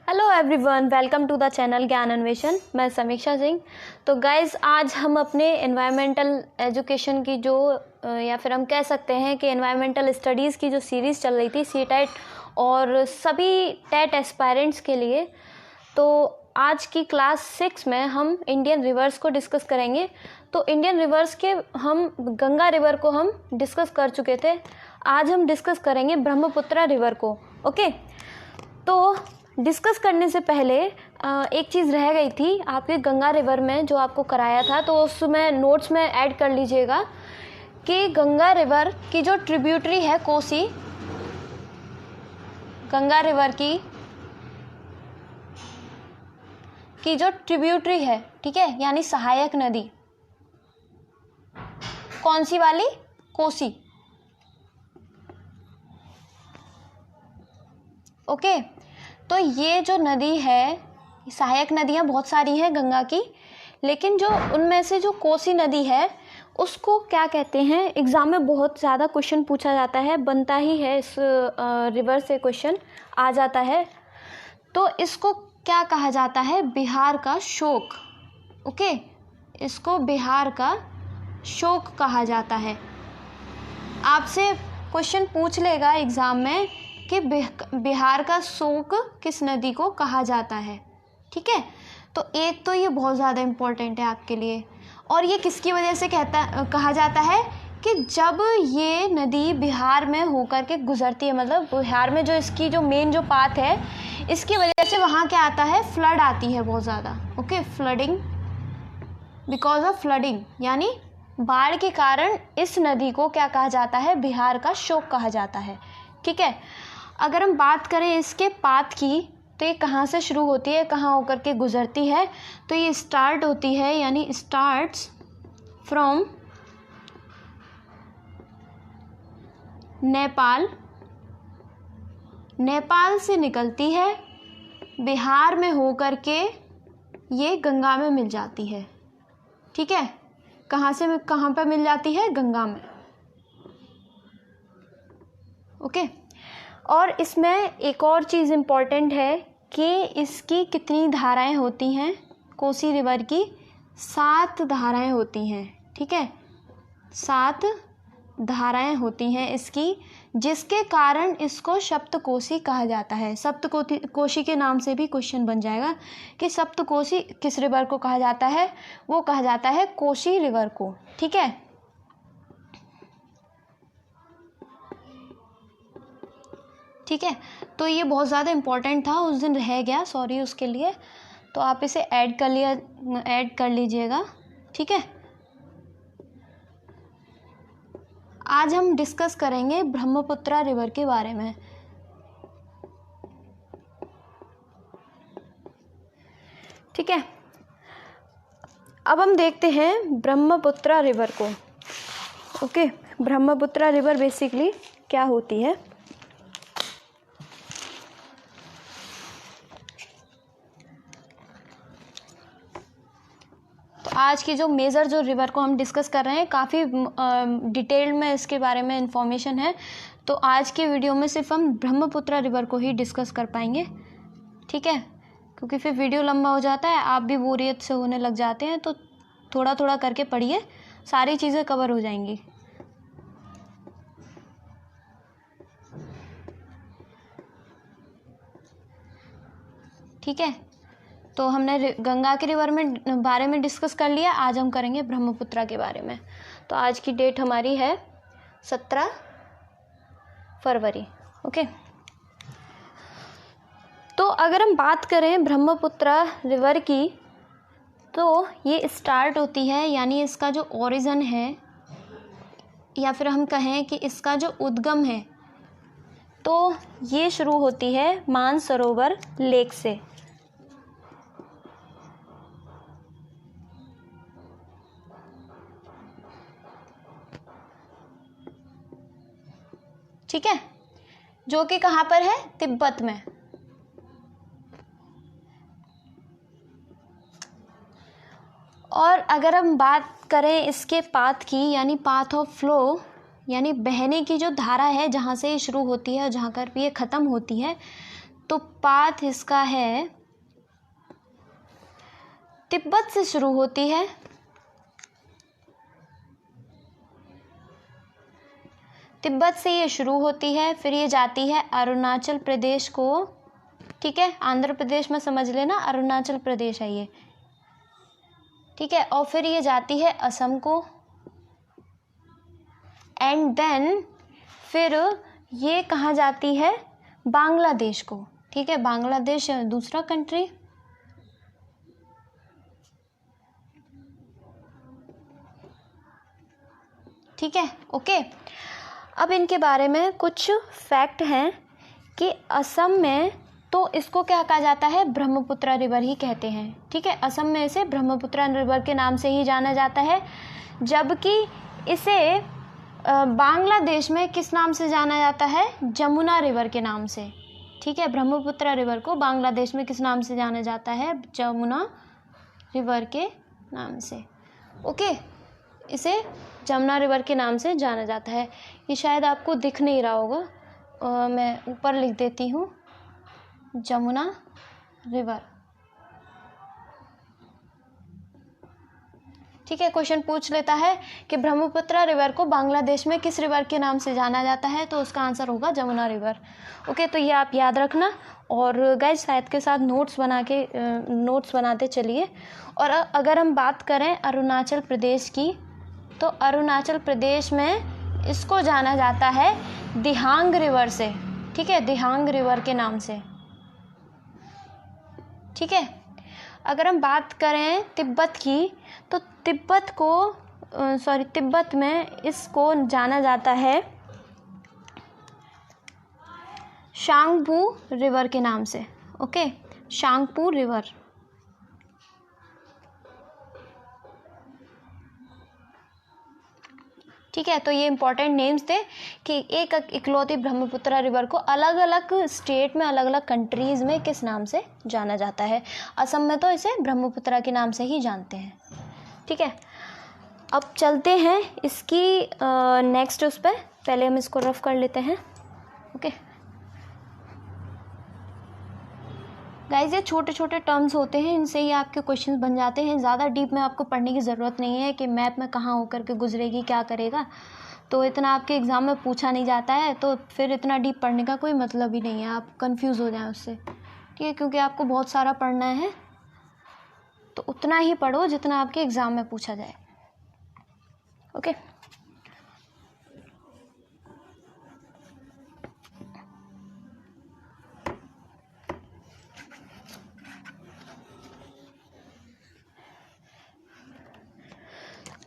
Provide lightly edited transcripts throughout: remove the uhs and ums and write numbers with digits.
Hello everyone, welcome to the channel Gyan Anveshan. मैं समीक्षा सिंह। तो गाइज, आज हम अपने एनवायरमेंटल एजुकेशन की जो या फिर हम कह सकते हैं कि एनवायरमेंटल स्टडीज़ की जो सीरीज़ चल रही थी सीटेट और सभी टेट एस्पायरेंट्स के लिए, तो आज की क्लास 6 में हम इंडियन रिवर्स को डिस्कस करेंगे। तो इंडियन रिवर्स के हम गंगा रिवर को हम डिस्कस कर चुके थे। आज हम डिस्कस करेंगे ब्रह्मपुत्रा रिवर को। ओके, तो डिस्कस करने से पहले एक चीज़ रह गई थी आपके गंगा रिवर में जो आपको कराया था, तो उसमें नोट्स में ऐड कर लीजिएगा कि गंगा रिवर की जो ट्रिब्यूटरी है कोसी, गंगा रिवर की जो ट्रिब्यूटरी है, ठीक है, यानी सहायक नदी, कौन सी वाली? कोसी। ओके, तो ये जो नदी है, सहायक नदियाँ बहुत सारी हैं गंगा की, लेकिन जो उनमें से जो कोसी नदी है उसको क्या कहते हैं? एग्ज़ाम में बहुत ज़्यादा क्वेश्चन पूछा जाता है, बनता ही है, इस रिवर से क्वेश्चन आ जाता है। तो इसको क्या कहा जाता है? बिहार का शोक। ओके, इसको बिहार का शोक कहा जाता है। आपसे क्वेश्चन पूछ लेगा एग्ज़ाम में कि बिहार का शोक किस नदी को कहा जाता है, ठीक है। तो एक तो ये बहुत ज़्यादा इम्पोर्टेंट है आपके लिए, और ये किसकी वजह से कहा जाता है कि जब ये नदी बिहार में होकर के गुजरती है, मतलब बिहार में जो इसकी जो मेन जो पाथ है, इसकी वजह से वहाँ क्या आता है? फ्लड आती है बहुत ज़्यादा। Okay, flooding, because of flooding, यानी बाढ़ के कारण इस नदी को क्या कहा जाता है? बिहार का शोक कहा जाता है, ठीक है। अगर हम बात करें इसके पाथ की, तो ये कहाँ से शुरू होती है, कहाँ होकर के गुजरती है? तो ये स्टार्ट होती है, यानी स्टार्ट्स फ्रॉम नेपाल, नेपाल से निकलती है, बिहार में होकर के ये गंगा में मिल जाती है, ठीक है। कहाँ पे मिल जाती है? गंगा में। ओके, और इसमें एक और चीज़ इम्पॉर्टेंट है कि इसकी कितनी धाराएं होती हैं? कोसी रिवर की 7 धाराएं होती हैं, ठीक है। 7 धाराएं होती हैं इसकी, जिसके कारण इसको सप्तकोशी कहा जाता है। सप्तकोशी के नाम से भी क्वेश्चन बन जाएगा कि सप्तकोशी किस रिवर को कहा जाता है? वो कहा जाता है कोसी रिवर को, ठीक है। ठीक है, तो ये बहुत ज़्यादा इम्पोर्टेंट था, उस दिन रह गया, सॉरी उसके लिए। तो आप इसे ऐड कर लीजिएगा, ठीक है। आज हम डिस्कस करेंगे ब्रह्मपुत्रा रिवर के बारे में। ठीक है, अब हम देखते हैं ब्रह्मपुत्रा रिवर को। ओके, ब्रह्मपुत्रा रिवर बेसिकली क्या होती है? आज की जो मेजर जो रिवर को हम डिस्कस कर रहे हैं, काफ़ी डिटेल में इसके बारे में इंफॉर्मेशन है, तो आज के वीडियो में सिर्फ हम ब्रह्मपुत्रा रिवर को ही डिस्कस कर पाएंगे, ठीक है, क्योंकि फिर वीडियो लंबा हो जाता है, आप भी बोरियत से होने लग जाते हैं। तो थोड़ा थोड़ा करके पढ़िए, सारी चीज़ें कवर हो जाएंगी। ठीक है, तो हमने गंगा के रिवर में बारे में डिस्कस कर लिया, आज हम करेंगे ब्रह्मपुत्रा के बारे में। तो आज की डेट हमारी है 17 फरवरी। ओके, तो अगर हम बात करें ब्रह्मपुत्रा रिवर की, तो ये स्टार्ट होती है, यानी इसका जो ओरिजिन है, या फिर हम कहें कि इसका जो उद्गम है, तो ये शुरू होती है मानसरोवर लेक से। ठीक है, जो कि कहाँ पर है? तिब्बत में। और अगर हम बात करें इसके पाथ की, यानी पाथ ऑफ फ्लो, यानी बहने की जो धारा है, जहाँ से ये शुरू होती है और जहाँ कर भी ये ख़त्म होती है, तो पाथ इसका है तिब्बत से शुरू होती है, तिब्बत से ये शुरू होती है, फिर ये जाती है अरुणाचल प्रदेश को, ठीक है, आंध्र प्रदेश में समझ लेना, अरुणाचल प्रदेश है ये, ठीक है, और फिर ये जाती है असम को, एंड देन फिर ये कहाँ जाती है, बांग्लादेश को, ठीक है, बांग्लादेश दूसरा कंट्री, ठीक है, ओके। अब इनके बारे में कुछ फैक्ट हैं कि असम में तो इसको क्या कहा जाता है, ब्रह्मपुत्र रिवर ही कहते हैं, ठीक है, असम में इसे ब्रह्मपुत्र रिवर के नाम से ही जाना जाता है, जबकि इसे बांग्लादेश में किस नाम से जाना जाता है, जमुना रिवर के नाम से, ठीक है, ब्रह्मपुत्र रिवर को बांग्लादेश में किस नाम से जाना जाता है, जमुना रिवर के नाम से, ओके, इसे जमुना रिवर के नाम से जाना जाता है। ये शायद आपको दिख नहीं रहा होगा, मैं ऊपर लिख देती हूँ, जमुना रिवर, ठीक है। क्वेश्चन पूछ लेता है कि ब्रह्मपुत्र रिवर को बांग्लादेश में किस रिवर के नाम से जाना जाता है, तो उसका आंसर होगा जमुना रिवर, ओके। तो ये आप याद रखना, और गाइस साथ के साथ नोट्स बनाते चलिए। और अगर हम बात करें अरुणाचल प्रदेश की, तो अरुणाचल प्रदेश में इसको जाना जाता है दिहांग रिवर से, ठीक है, दिहांग रिवर के नाम से, ठीक है। अगर हम बात करें तिब्बत की, तो तिब्बत में इसको जाना जाता है शांगपू रिवर के नाम से, ओके, शांगपू रिवर, ठीक है। तो ये इंपॉर्टेंट नेम्स थे कि एक इकलौती ब्रह्मपुत्र रिवर को अलग अलग स्टेट में, अलग अलग कंट्रीज़ में किस नाम से जाना जाता है। असम में तो इसे ब्रह्मपुत्र के नाम से ही जानते हैं, ठीक है। अब चलते हैं इसकी नेक्स्ट उस पर, पहले हम इसको रफ कर लेते हैं, ओके। गाइस ये छोटे छोटे टर्म्स होते हैं, इनसे ही आपके क्वेश्चंस बन जाते हैं, ज़्यादा डीप में आपको पढ़ने की ज़रूरत नहीं है कि मैप में कहाँ होकर के गुजरेगी, क्या करेगा, तो इतना आपके एग्ज़ाम में पूछा नहीं जाता है, तो फिर इतना डीप पढ़ने का कोई मतलब ही नहीं है, आप कंफ्यूज हो जाएं उससे, ठीक है, क्योंकि आपको बहुत सारा पढ़ना है, तो उतना ही पढ़ो जितना आपके एग्ज़ाम में पूछा जाए, ओके।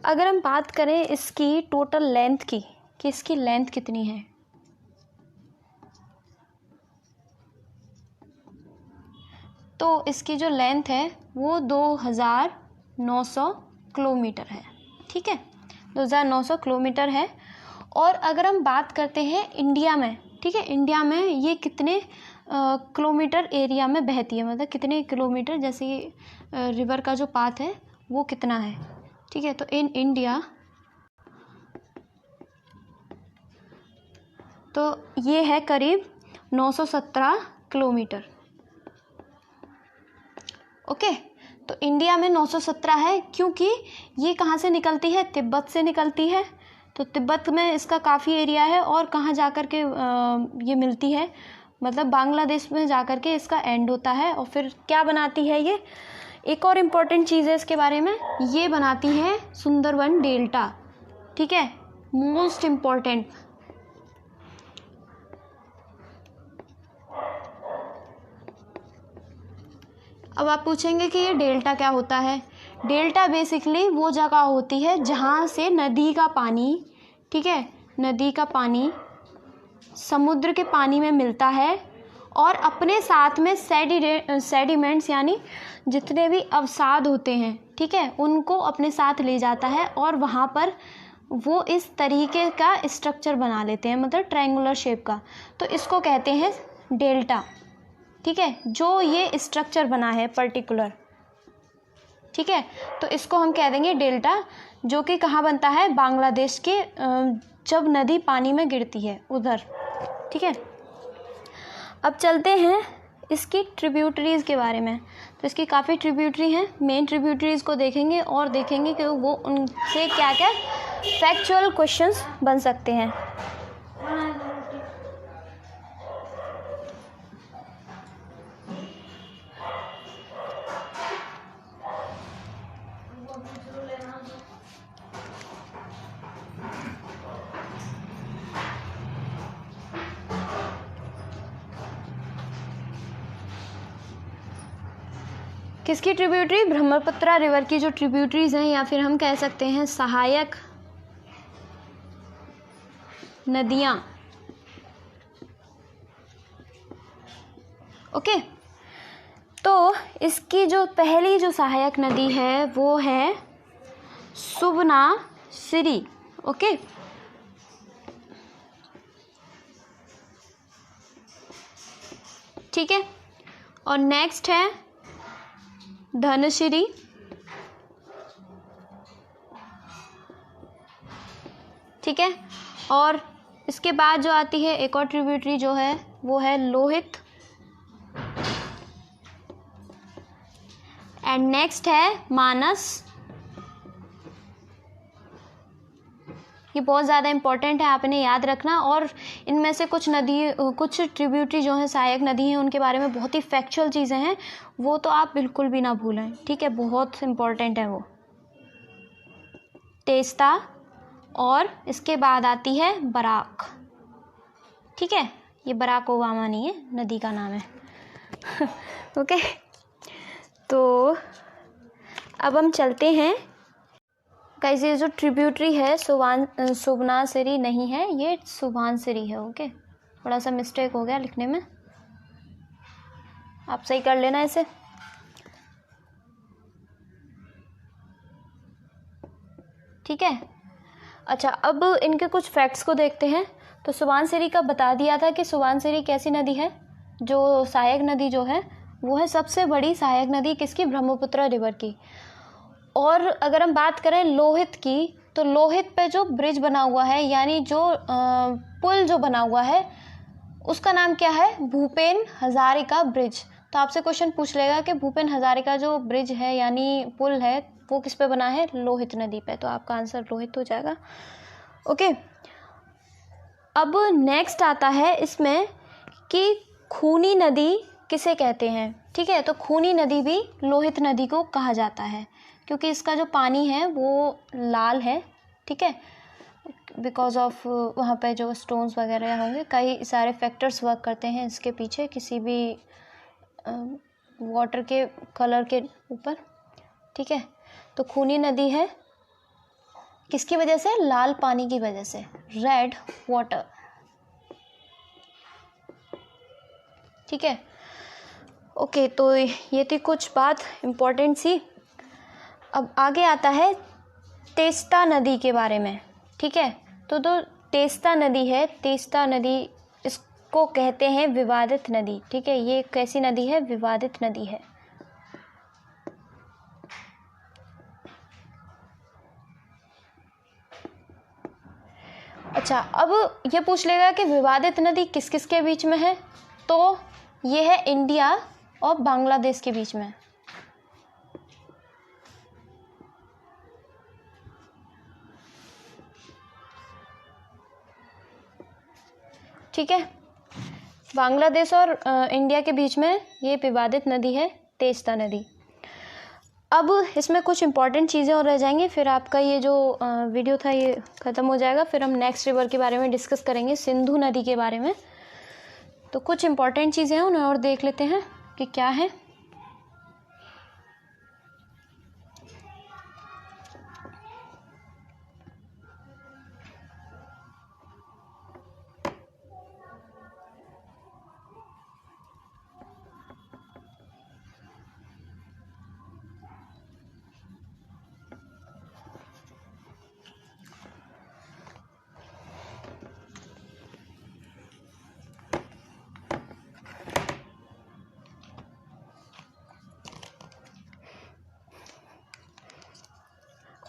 अगर हम बात करें इसकी टोटल लेंथ की, कि इसकी लेंथ कितनी है, तो इसकी जो लेंथ है वो 2900 किलोमीटर है, ठीक है, 2900 किलोमीटर है। और अगर हम बात करते हैं इंडिया में, ठीक है, इंडिया में ये कितने किलोमीटर एरिया में बहती है, मतलब कितने किलोमीटर, जैसे ये रिवर का जो पाथ है वो कितना है, ठीक है। तो इन इंडिया तो ये है करीब 917 किलोमीटर, ओके। तो इंडिया में 917 है, क्योंकि ये कहाँ से निकलती है, तिब्बत से निकलती है, तो तिब्बत में इसका काफ़ी एरिया है, और कहाँ जाकर के ये मिलती है, मतलब बांग्लादेश में जाकर के इसका एंड होता है। और फिर क्या बनाती है ये, एक और इम्पॉर्टेंट चीज़ है इसके बारे में, ये बनाती है सुंदरवन डेल्टा, ठीक है, मोस्ट इम्पॉर्टेंट। अब आप पूछेंगे कि ये डेल्टा क्या होता है। डेल्टा बेसिकली वो जगह होती है जहाँ से नदी का पानी, ठीक है, नदी का पानी समुद्र के पानी में मिलता है और अपने साथ में सेडिमेंट्स यानी जितने भी अवसाद होते हैं, ठीक है, उनको अपने साथ ले जाता है, और वहाँ पर वो इस तरीके का स्ट्रक्चर बना लेते हैं, मतलब ट्रायंगुलर शेप का, तो इसको कहते हैं डेल्टा, ठीक है, जो ये स्ट्रक्चर बना है पर्टिकुलर, ठीक है, तो इसको हम कह देंगे डेल्टा, जो कि कहाँ बनता है, बांग्लादेश के जब नदी पानी में गिरती है उधर, ठीक है। अब चलते हैं इसकी ट्रिब्यूटरीज़ के बारे में। तो इसकी काफ़ी ट्रिब्यूटरी हैं, मेन ट्रिब्यूटरीज़ को देखेंगे और देखेंगे कि वो उनसे क्या क्या फैक्चुअल क्वेश्चंस बन सकते हैं। किसकी ट्रिब्यूटरी? ब्रह्मपुत्रा रिवर की जो ट्रिब्यूटरीज हैं, या फिर हम कह सकते हैं सहायक नदियाँ। ओके, तो इसकी जो पहली जो सहायक नदी है वो है सुबनासिरी। ओके, ठीक है। और नेक्स्ट है धनसिरी, ठीक है। और इसके बाद जो आती है एक और ट्रिब्यूटरी जो है वो है लोहित, एंड नेक्स्ट है मानस। ये बहुत ज़्यादा इंपॉर्टेंट है, आपने याद रखना। और इनमें से कुछ ट्रिब्यूटरी जो हैं सहायक नदी हैं उनके बारे में बहुत ही फैक्चुअल चीज़ें हैं, वो तो आप बिल्कुल भी ना भूलें, ठीक है, बहुत इंपॉर्टेंट है वो। तेस्ता, और इसके बाद आती है बराक, ठीक है। ये बराक ओबामा नहीं है, नदी का नाम है। ओके, तो अब हम चलते हैं। गाइस, ये जो ट्रिब्यूटरी है सुबनासिरी नहीं है, ये सुबनसिरी है। ओके, थोड़ा सा मिस्टेक हो गया लिखने में, आप सही कर लेना इसे। ठीक है, अच्छा, अब इनके कुछ फैक्ट्स को देखते हैं। तो सुबनसिरी का बता दिया था कि सुबनसिरी कैसी नदी है, जो सहायक नदी जो है वो है सबसे बड़ी सहायक नदी किसकी? ब्रह्मपुत्र रिवर की। और अगर हम बात करें लोहित की, तो लोहित पे जो ब्रिज बना हुआ है, यानी जो पुल जो बना हुआ है, उसका नाम क्या है? भूपेन हजारिका ब्रिज। तो आपसे क्वेश्चन पूछ लेगा कि भूपेन हजारिका जो ब्रिज है यानी पुल है वो किस पे बना है? लोहित नदी पे। तो आपका आंसर लोहित हो जाएगा। ओके, अब नेक्स्ट आता है इसमें कि खूनी नदी किसे कहते हैं। ठीक है, तो खूनी नदी भी लोहित नदी को कहा जाता है क्योंकि इसका जो पानी है वो लाल है। ठीक है, बिकॉज ऑफ वहाँ पे जो स्टोन्स वगैरह होंगे, कई सारे फैक्टर्स वर्क करते हैं इसके पीछे, किसी भी वाटर के कलर के ऊपर। ठीक है, तो खूनी नदी है किसकी वजह से? लाल पानी की वजह से, रेड वाटर। ठीक है, ओके, तो ये थी कुछ बात इम्पोर्टेंट सी। अब आगे आता है तेस्ता नदी के बारे में। ठीक है, तो तेस्ता नदी है, तेस्ता नदी इसको कहते हैं विवादित नदी। ठीक है, ये कैसी नदी है? विवादित नदी है। अच्छा, अब ये पूछ लेगा कि विवादित नदी किस किस के बीच में है, तो ये है इंडिया और बांग्लादेश के बीच में। ठीक है, बांग्लादेश और इंडिया के बीच में ये विवादित नदी है तेस्ता नदी। अब इसमें कुछ इंपॉर्टेंट चीज़ें और रह जाएंगी, फिर आपका ये जो वीडियो था ये ख़त्म हो जाएगा। फिर हम नेक्स्ट रिवर के बारे में डिस्कस करेंगे, सिंधु नदी के बारे में। तो कुछ इंपॉर्टेंट चीज़ें हैं, उन्हें और देख लेते हैं कि क्या है।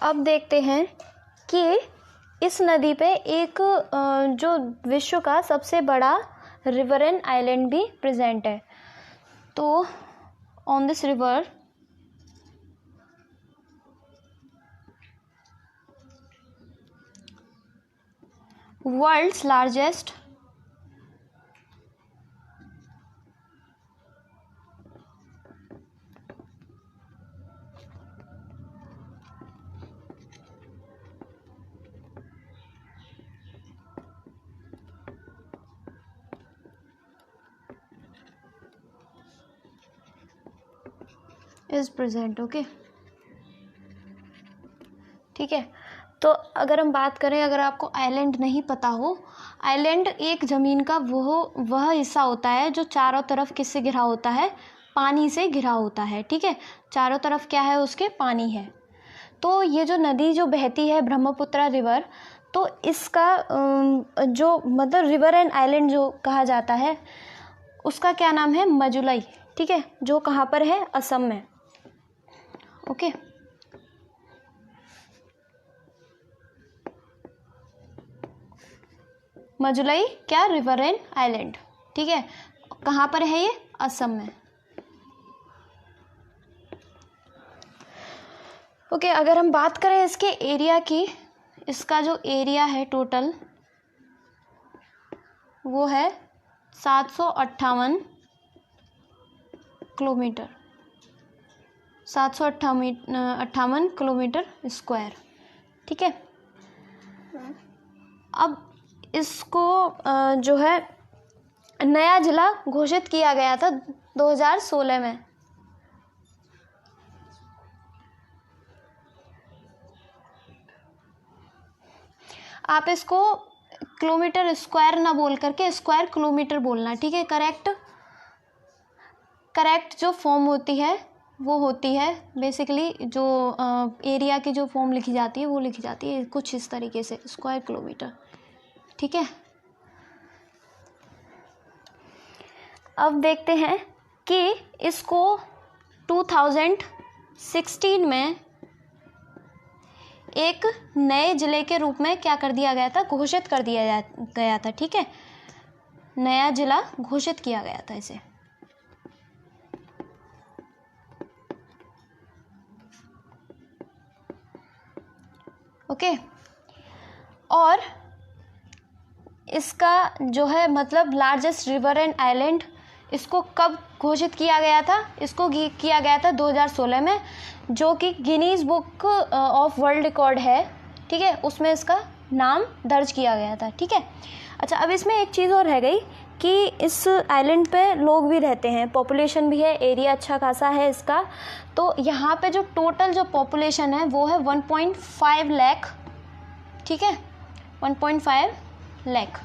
अब देखते हैं कि इस नदी पे एक जो विश्व का सबसे बड़ा रिवरन आइलैंड भी प्रेजेंट है। तो on this river world's largest is present. Okay, ठीक है। तो अगर हम बात करें, अगर आपको आइलैंड नहीं पता हो, आइलैंड एक ज़मीन का वह हिस्सा होता है जो चारों तरफ किससे घिरा होता है, पानी से घिरा होता है, ठीक है। चारों तरफ क्या है उसके, पानी है। तो ये जो नदी जो बहती है ब्रह्मपुत्र रिवर, तो इसका जो मतलब रिवर एंड आइलैंड जो कहा जाता है उसका क्या नाम है, मजुलई, ठीक है, जो कहाँ पर है, असम में। ओके, मजुलई क्या, रिवर एंड आइलैंड, ठीक है। कहाँ पर है ये, असम में। ओके, अगर हम बात करें इसके एरिया की, इसका जो एरिया है टोटल वो है 758 किलोमीटर, 758 किलोमीटर स्क्वायर, ठीक है। अब इसको जो है नया जिला घोषित किया गया था 2016 में। आप इसको किलोमीटर स्क्वायर ना बोल करके स्क्वायर किलोमीटर बोलना, ठीक है। करेक्ट जो फॉर्म होती है वो होती है बेसिकली जो एरिया की जो फॉर्म लिखी जाती है वो लिखी जाती है कुछ इस तरीके से, स्क्वायर किलोमीटर, ठीक है। अब देखते हैं कि इसको 2016 में एक नए जिले के रूप में क्या कर दिया गया था, घोषित कर दिया गया था, ठीक है। नया जिला घोषित किया गया था इसे। ओके, और इसका जो है मतलब लार्जेस्ट रिवर एंड आइलैंड, इसको कब घोषित किया गया था, इसको किया गया था 2016 में, जो कि Guinness book of world record है, ठीक है, उसमें इसका नाम दर्ज किया गया था, ठीक है। अच्छा, अब इसमें एक चीज़ और रह गई कि इस आइलैंड पे लोग भी रहते हैं, पॉपुलेशन भी है, एरिया अच्छा खासा है इसका। तो यहाँ पे जो टोटल जो पॉपुलेशन है वो है 1.5 लाख, ठीक है, 1.5 लाख,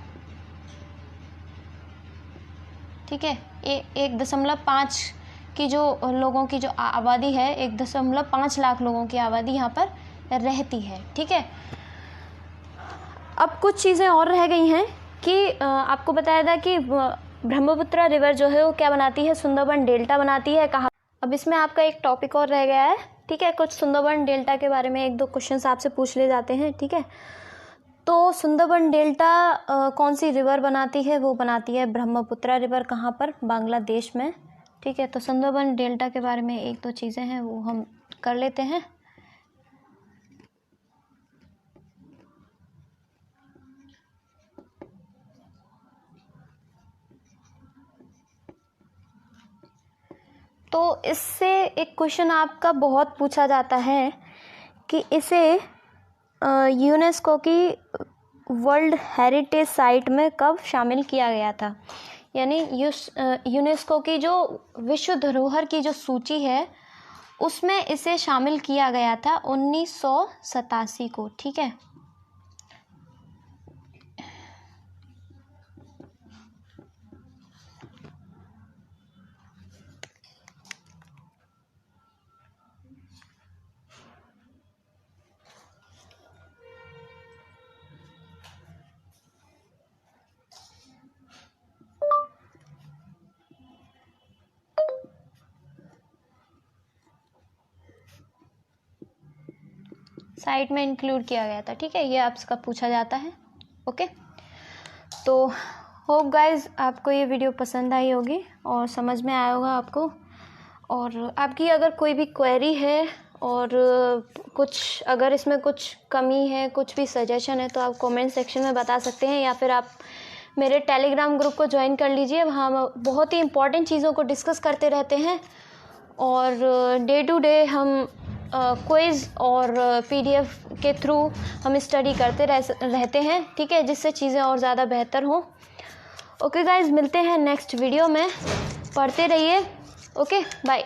ठीक है। 1.5 की जो लोगों की जो आबादी है, 1.5 लाख लोगों की आबादी यहाँ पर रहती है, ठीक है। अब कुछ चीज़ें और रह गई हैं कि आपको बताया था कि ब्रह्मपुत्र रिवर जो है वो क्या बनाती है, सुंदरबन डेल्टा बनाती है। कहाँ, अब इसमें आपका एक टॉपिक और रह गया है, ठीक है। कुछ सुंदरबन डेल्टा के बारे में 1-2 क्वेश्चंस आपसे पूछ ले जाते हैं, ठीक है। तो सुंदरबन डेल्टा कौन सी रिवर बनाती है, वो बनाती है ब्रह्मपुत्र रिवर, कहाँ पर, बांग्लादेश में, ठीक है। तो सुंदरबन डेल्टा के बारे में 1-2 चीज़ें हैं वो हम कर लेते हैं। तो इससे एक क्वेश्चन आपका बहुत पूछा जाता है कि इसे यूनेस्को की वर्ल्ड हेरिटेज साइट में कब शामिल किया गया था। यानी यूनेस्को की जो विश्व धरोहर की जो सूची है उसमें इसे शामिल किया गया था 1987 को, ठीक है। साइट में इंक्लूड किया गया था, ठीक है। ये आपसे पूछा जाता है, ओके। तो होप गाइज आपको ये वीडियो पसंद आई होगी और समझ में आया होगा आपको। और आपकी अगर कोई भी क्वेरी है और कुछ अगर इसमें कुछ कमी है, कुछ भी सजेशन है, तो आप कमेंट सेक्शन में बता सकते हैं, या फिर आप मेरे टेलीग्राम ग्रुप को ज्वाइन कर लीजिए। वहाँ हम बहुत ही इम्पॉर्टेंट चीज़ों को डिस्कस करते रहते हैं और डे टू डे हम क्विज़ और PDF के थ्रू हम स्टडी करते रहते हैं, ठीक है, जिससे चीज़ें और ज़्यादा बेहतर हों। ओके गाइज, मिलते हैं नेक्स्ट वीडियो में। पढ़ते रहिए। Okay, bye.